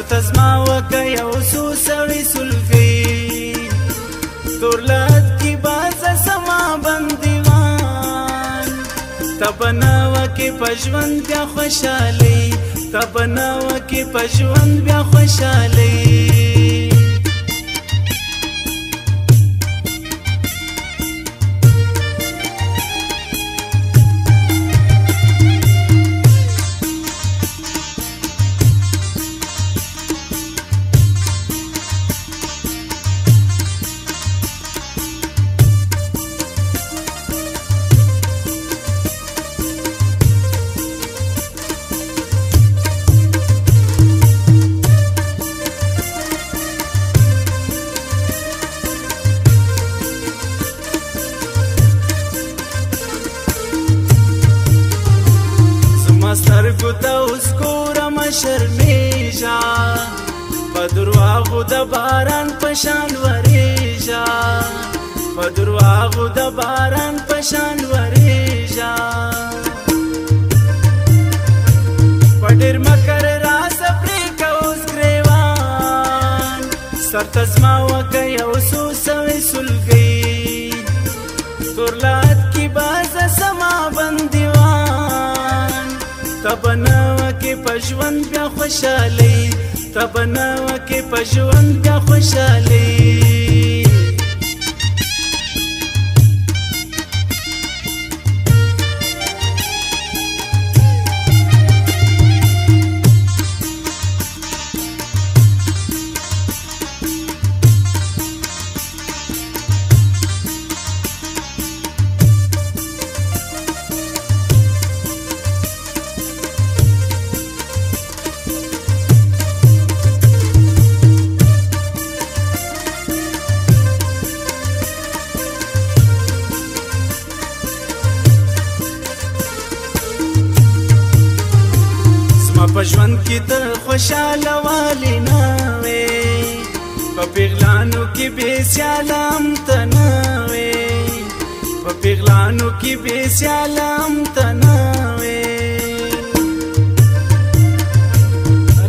سرته زما وکه یو څو سړی سلګۍ دولت کی بازه سما بندیوان تبنا وکه پژوند بیا خوشالي تبنا وکه پژوند بیا خوشالي سترګو ته اوس ګورم شرمېږه په درواغو د باران په شان ورېږه په درواغو د باران په شان ورېږه په ډېر مکر راسه پرېږه اوس ګرېوان سرته زما وکه یو څو سوې سلګۍ تورلات کې بازه سما بندیوان تبنا وکه پژوند بیا خوشالي تبنا وکه پژوند بیا خوشالي په ژوند کې ته خوشاله والی نه وې په پیغلانو کې بې سیاله هم ته نه وې په پیغلانو کې بې سیاله هم ته نه وې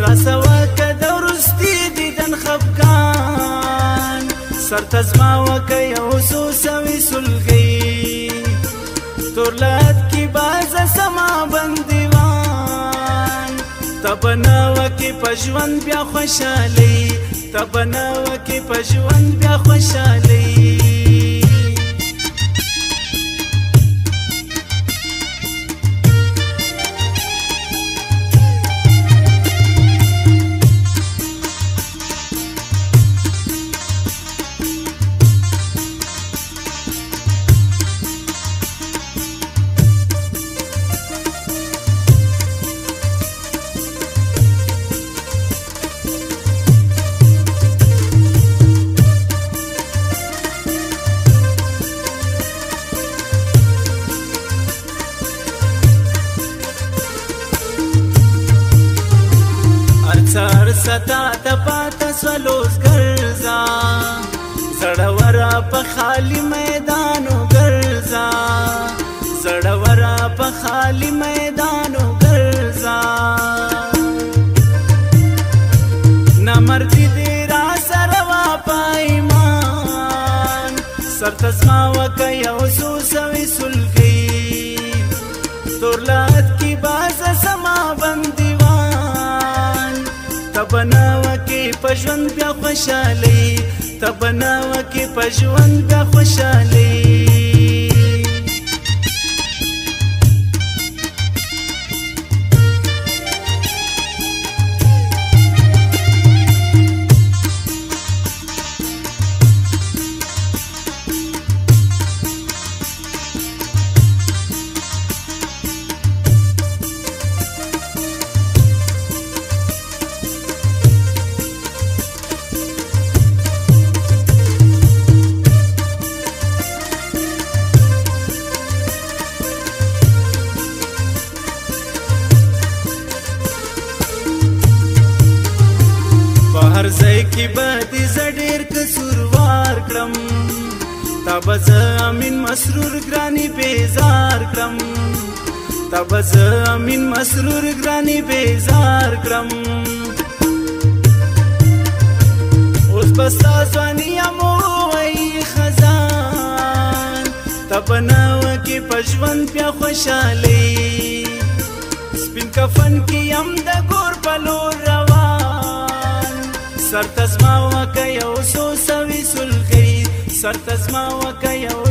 راسه وکه د وروستي دیدن خفګان سرته زما وکه یو څو سوې سلګۍ تورلات کې بازه سما بندیوان تبنا وکه پژوند بیا خوشالي تبنا وکه پژوند بیا خوشالي ستا ته پاته سولوس ګرځا زړورا په خالی میدانو ګرځا زړورا په خالی میدانو ګرځا نامردی دې را سره وا پایمان سرته زما وکه یو څو سوې سلګۍ تورلات کې بازه سما بندیوان تبنا وکه پژوند بیا خوشالي تبنا وکه پژوند بیا خوشالي هر ځای کې به دې زه ډېر قصوروار کړم تا به زه امین مسرور ګرانې بیزار کړم تا به زه امین مسرور ګرانې بیزار کړم غزوانی امو وی خزان تبناو کی پجوان پیا خوشالی سپین کفن کی یم د ګور پلور روان سر تزما وکي او سو سوي سلغي سر تزما وکي او